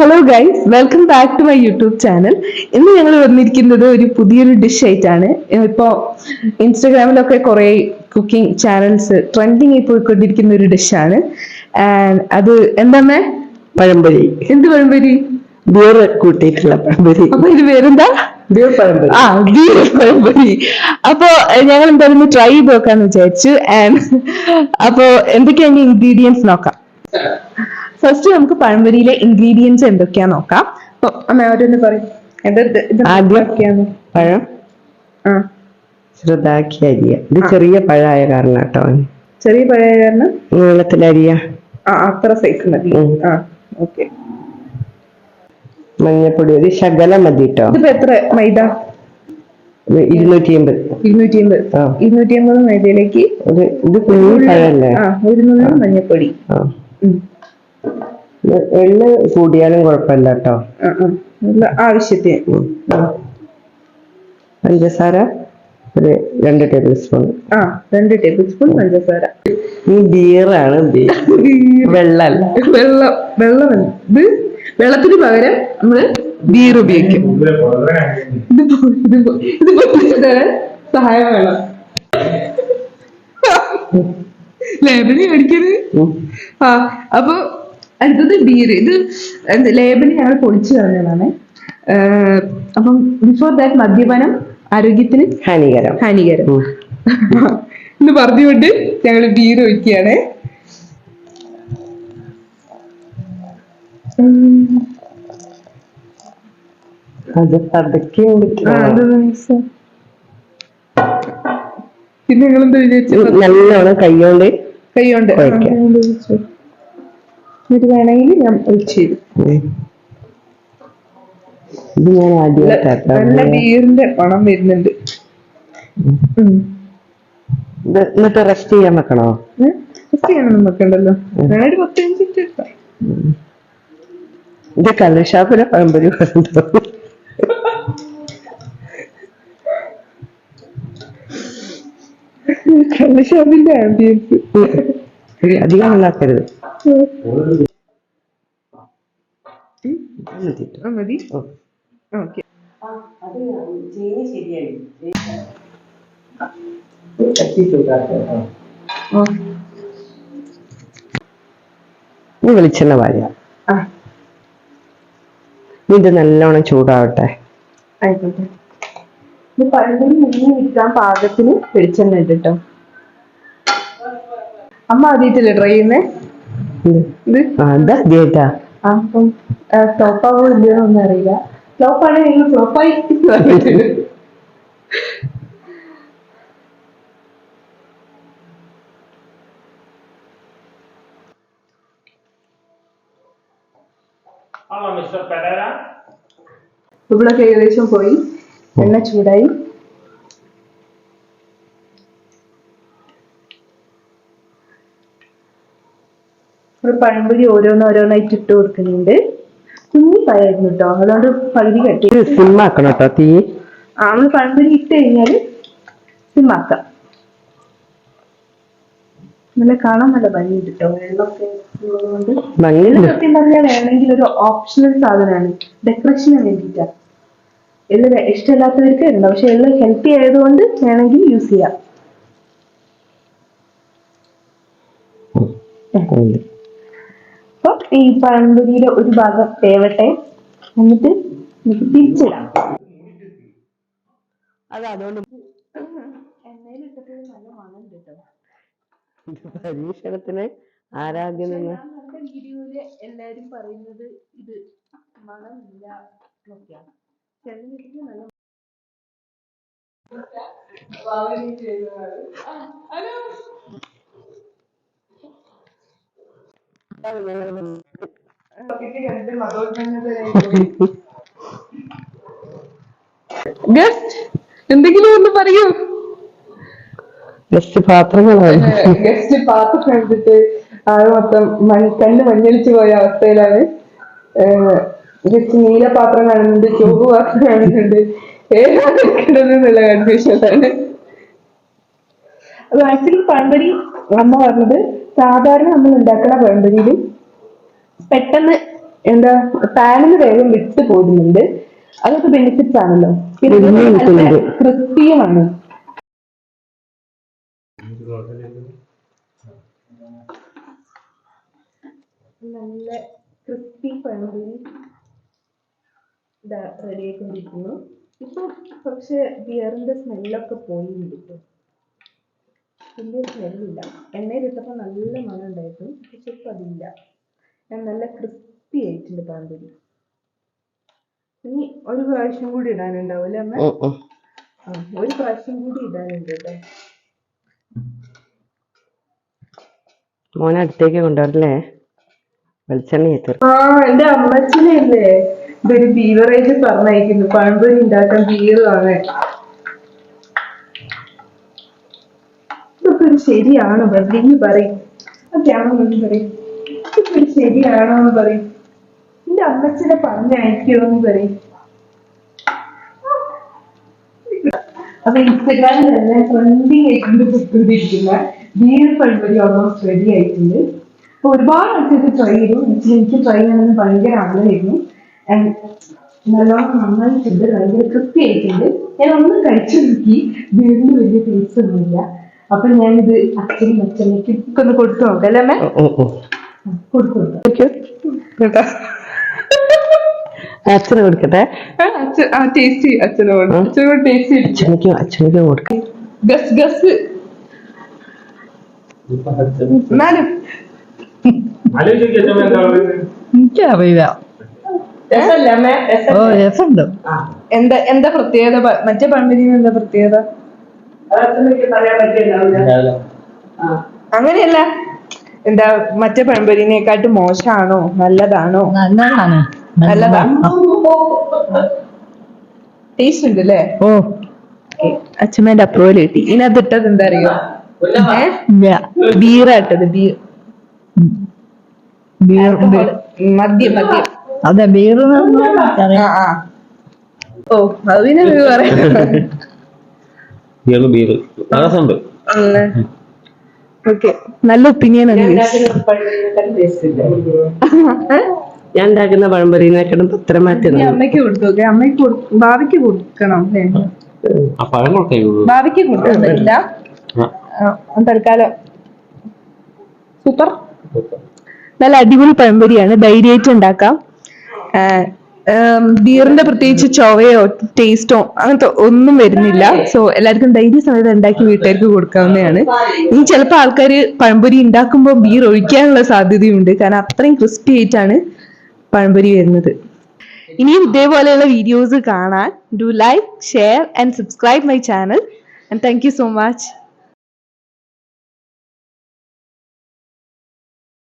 Hello guys, welcome back to my YouTube channel. ഇന്ന് ഞങ്ങൾ വന്നിരിക്കുന്നത് ഒരു പുതിയൊരു ഡിഷ് ആയിട്ടാണ്. ഇപ്പോൾ ഇൻസ്റ്റഗ്രാമിലൊക്കെ കുറെ കുക്കിംഗ് ചാനൽസ് ട്രെൻഡിങ് പോയിക്കൊണ്ടിരിക്കുന്ന ഒരു ഡിഷാണ്. അത് എന്താ? പഴംപൊരി. എന്ത് പഴംപൊരി? ബീർ കൂട്ടിയിട്ടുള്ള പഴംപൊരി. അപ്പൊ ഇത് പേരെന്താ? ബീർ പഴംപൊരി. ബീർ പഴംപൊരി. അപ്പൊ ഞങ്ങൾ എന്തായാലും ട്രൈ ചെയ്ത് നോക്കാന്ന് വിചാരിച്ചു. അപ്പൊ എന്തൊക്കെയാണ് ഇൻഗ്രീഡിയൻസ് നോക്കാം. ഫസ്റ്റ് നമുക്ക് പഴംപൊരിയിലെ ഇൻഗ്രീഡിയൻസ് എന്തൊക്കെയാ നോക്കാം. അപ്പൊ അമ്മ അവരൊന്ന് പറയും. ആദ്യം പഴം ചെറുതാക്കി അരിയ. ഇത് ചെറിയ പഴമായ കാരണം കേട്ടോ. ചെറിയ പഴയ കാരണം നീളത്തിലരിയ. അത്ര സൈസ് മതി. ഓക്കെ. മഞ്ഞപ്പൊടി ഒരു ശകലം മതി കേട്ടോ. ഇതിപ്പോ എത്ര മൈദ? 250 മൈദയിലേക്ക് ഇത് കുഞ്ഞു പഴല്ലേ. ഒരു നുള്ളു മഞ്ഞപ്പൊടി. എള്ള് കൂടിയാലും കുഴപ്പമില്ല കേട്ടോ. ആവശ്യത്തിന്. പഞ്ചസാര ഒരു 2 ടേബിൾ സ്പൂൺ. 2 ടേബിൾ സ്പൂൺ പഞ്ചസാര. ഈ ബീറാണ്. വെള്ളമല്ല. വെള്ളം. വെള്ളത്തിന് പകരം നമ്മള് ബീർ ഉപയോഗിക്കും. ഇത് സഹായം വേണം. ലേബലി അടിക്കരുത്. അപ്പൊ അടുത്തത് ബീർ. ഇത് ലേബലി ഞങ്ങൾ പൊളിച്ചു കളഞ്ഞതാണ്. അപ്പം ബിഫോർ ദാറ്റ് മദ്യപാനം ആരോഗ്യത്തിന് ഹാനികരം എന്ന് പറഞ്ഞുകൊണ്ട് ഞങ്ങൾ ബീർ ഒഴിക്കുകയാണ്. പിന്നെ ഞങ്ങളെന്താ വിചാരിച്ചു? നല്ലോണം കൈകൊണ്ട് ഇത് വേണമെങ്കിൽ ഞാൻ ഒഴിച്ചു തരും. ഇത് ഞാൻ നല്ല ബീറിന്റെ മണം വരുന്നുണ്ട്. എന്നിട്ട് റെസ്റ്റ് ചെയ്യാൻ വെക്കണോ? റെസ്റ്റ് ചെയ്യാനൊന്നും വെക്കണ്ടല്ലോ. ഞാനൊരു 10 മിനിറ്റ് എടുക്കാം. ഇത് കള്ളുഷാപ്പിലെ പഴംപൊരി കണ്ടോ? കള്ളുഷാപ്പിന്റെ ആംബിയൻസ്. അധികം ഉണ്ടാക്കരുത്. മതി. ഓക്കെ. വെളിച്ചെണ്ണ വാരുക. ഇത് നല്ലോണം ചൂടാവട്ടെ. ആയിക്കോട്ടെ. ഇത് പഴംപൊരി മുങ്ങി നിൽക്കാൻ പാകത്തിന് വെളിച്ചെണ്ണ ഇട്ടോ. അമ്മ ആദ്യമായിട്ടല്ലേ ട്രൈ ചെയ്യുന്നേ? അപ്പം ഫ്ലോപ്പാവോ ഇല്ലയോ ഒന്നും അറിയില്ല. ഫ്ലോപ്പാണ് നിങ്ങൾ ഫ്ലോപ്പായി പറഞ്ഞിട്ടുണ്ട്. ഇവിടൊക്കെ ഏകദേശം പോയി. എണ്ണ ചൂടായി. ഒരു പഴംപൊരി ഓരോന്നായിട്ട് ഇട്ട് കൊടുക്കുന്നുണ്ട്. കുഞ്ഞി പഴമായിരുന്നു കേട്ടോ, അതുകൊണ്ട് പകുതി കട്ടി. സിമ്മാക്കണം കേട്ടോ തീ. നമ്മള് പഴംപൊരി ഇട്ട് കഴിഞ്ഞാല് സിമ്മാക്കാം. നല്ല കാണാൻ നല്ല ഭംഗിയുണ്ട് കേട്ടോ. വെള്ളമൊക്കെ ഉള്ളതുകൊണ്ട് സത്യം പറഞ്ഞാൽ വേണമെങ്കിൽ ഒരു ഓപ്ഷണൽ സാധനമാണ്, ഡെക്കറേഷന് വേണ്ടിയിട്ടാ. എല്ലാം ഇഷ്ടമില്ലാത്തവർക്ക് ഉണ്ടാവും, പക്ഷെ എല്ലാം ഹെൽത്തി ആയതുകൊണ്ട് വേണമെങ്കിൽ യൂസ് ചെയ്യാം. അപ്പൊ ഈ പഴംപൊരിയുടെ ഒരു ഭാഗം വേവട്ടെ, എന്നിട്ട് തിരിച്ചിടാം. അതുകൊണ്ട് എണ്ണയിലിട്ടപ്പോൾ നല്ല മണം കേട്ടോ. പരീക്ഷണത്തിന് ആരാധ്യം വീഡിയോയില് എല്ലാരും പറയുന്നത് ഇത് മണമില്ല എന്നൊക്കെയാണ്. നല്ല ഗസ്റ്റ് എന്തെങ്കിലും ഒന്ന് പറയൂ. ഗസ്റ്റ് പാത്രങ്ങളാണ്. ഗസ്റ്റ് പാത്രം കണ്ടിട്ട് ആകെ മൊത്തം കണ്ണ് മഞ്ഞളിച്ചു പോയ അവസ്ഥയിലാണ്. ഗസ്റ്റ് നീല പാത്രം കാണുന്നുണ്ട്, ചുവപ്പ് പാത്രം കാണുന്നുണ്ട്. ഏതാണ് എടുക്കേണ്ടതെന്നുള്ള കൺഫ്യൂഷനാണ്. അത് ആക്ച്വലി പഴംപൊരി അമ്മ പറഞ്ഞത് സാധാരണ നമ്മൾ ഉണ്ടാക്കുന്ന പഴംപൊരിയിലും പെട്ടെന്ന് എന്താ പാനിന് വേഗം വിട്ട് പോകുന്നുണ്ട്. അതൊക്കെ ബെനിഫിറ്റ്സ് ആണല്ലോ. പിന്നെ വലിയ കിട്ടുന്നുണ്ട്. ക്രിസ്പിയുമാണ്. നല്ല ക്രിസ്പി പഴംപൊരി റെഡി ആയിക്കൊണ്ടിരിക്കുന്നു. ഇപ്പൊ പക്ഷെ ബിയറിന്റെ സ്മെല്ലൊക്കെ പോയിട്ടുണ്ട്. വലിയ സ്മെല്ലില്ല. എണ്ണയിലിട്ടപ്പോൾ നല്ല മണം ഉണ്ടായിരുന്നു. പക്ഷെ ഇപ്പൊ അതില്ല. നല്ല ക്രിസ്പി ആയിട്ടുണ്ട് പഴംപൊരി. ഇനി ഒരു പ്രാവശ്യം കൂടി ഇടാനുണ്ടാവില്ലേ അമ്മ? ഒരു പ്രാവശ്യം കൂടി ഇടാനുണ്ട് കേട്ടോ. മോനെ അടുത്തേക്ക് കൊണ്ടുവരല്ലേ? വെളിച്ചെണ്ണ എന്റെ അമ്മച്ചനല്ലേ ഇതൊരു ബീവറേജ് പറഞ്ഞയക്കുന്നു. പഴംപൊരി ഉണ്ടാക്കാൻ ബീർ വാങ്ങാൻ. ഇതൊക്കെ ഒരു ശരിയാണോ ബദ്രീന്ന് പറയും. അതൊക്കെയാണോന്ന് പറയും. ഇതൊക്കെ ഒരു ശരിയാണോന്ന് പറയും. എന്റെ അമ്മച്ചനെ പറഞ്ഞയക്കുമോന്ന് പറയും. അപ്പൊ ഇൻസ്റ്റഗ്രാമിൽ തന്നെ ട്രെൻഡിങ് ആയിക്കൊണ്ട് പൊയ്ക്കൊണ്ടിരിക്കുന്ന ബീർ പഴംപൊരി ഓൾമോസ്റ്റ് റെഡി ആയിട്ടുണ്ട്. അപ്പൊ ഒരുപാട് ആൾക്കാർക്ക് ട്രൈ ചെയ്തു. എനിക്ക് ട്രൈ ചെയ്യണമെന്ന് ഭയങ്കര ആഗ്രഹമായിരുന്നു. നല്ലോണം നന്നായിട്ടുണ്ട്. ഭയങ്കര ക്രിസ്പി ആയിട്ടുണ്ട്. ഞാൻ ഒന്ന് കഴിച്ചു നോക്കി. ബീറിന് വലിയ ടേസ്റ്റ് ഒന്നുമില്ല. അപ്പൊ ഞാനിത് അച്ഛനും അച്ഛനേക്കും ഒക്കെ ഒന്ന് കൊടുത്തു നോക്കാം അല്ലേ അമ്മ? കൊടുത്തു കേട്ടോ. അച്ഛന് കൊടുക്കട്ടെ. ടേസ്റ്റ് അച്ഛനോട് ടേസ്റ്റ് അച്ഛനക്ക് കൊടുക്ക. ഗസ് ഗസ് എന്നാലും എനിക്കറിയില്ല. ഓ രസമുണ്ട്. എന്താ എന്താ പ്രത്യേകത? മറ്റേ പഴംപൊരിന് എന്താ പ്രത്യേകത? അങ്ങനെയല്ല, എന്താ മറ്റേ പഴംപൊരിനെക്കാട്ടും മോശമാണോ നല്ലതാണോ? നല്ലതാണ്. നല്ലതാണ്. ടേസ്റ്റ് ഉണ്ട് അല്ലേ? ഓ അച്ഛമ്മേന്റെ അപ്രൂവൽ കിട്ടി. ഇതിനകത്ത് ഇട്ടത് എന്താ അറിയോ? ബീറായിട്ടത്. മദ്യം മദ്യം. അതെ ബീറ്. ഓ അത് പിന്നെ പറയാം. ഓക്കെ, നല്ല ഒപ്പീനിയൻ ആണ്. ഞാൻ ഉണ്ടാക്കുന്ന പഴംപൊരിനേക്കാളും പത്രം മാറ്റുന്നു. അമ്മയ്ക്ക് കൊടുത്തു. അമ്മയ്ക്ക് ഭാവിക്ക് കൊടുക്കണം. ഭാവിക്ക് കൊടുക്കുന്നില്ല തൽക്കാലം. സൂപ്പർ, നല്ല അടിപൊളി പഴംപൊരിയാണ്. ധൈര്യമായിട്ട് ഉണ്ടാക്കാം. ബീറിന്റെ പ്രത്യേകിച്ച് ചൊവയോ ടേസ്റ്റോ അങ്ങനത്തെ ഒന്നും വരുന്നില്ല. സോ എല്ലാവർക്കും ധൈര്യസമയത്ത് ഉണ്ടാക്കി വീട്ടുകാർക്ക് കൊടുക്കാവുന്നതാണ്. ഇനി ചിലപ്പോൾ ആൾക്കാർ പഴംപൊരി ഉണ്ടാക്കുമ്പോൾ ബീർ ഒഴിക്കാനുള്ള സാധ്യതയുണ്ട്. കാരണം അത്രയും ക്രിസ്പി ആയിട്ടാണ് പഴംപൊരി വരുന്നത്. ഇനിയും ഇതേപോലെയുള്ള വീഡിയോസ് കാണാൻ do like, share and subscribe my channel. And thank you so much.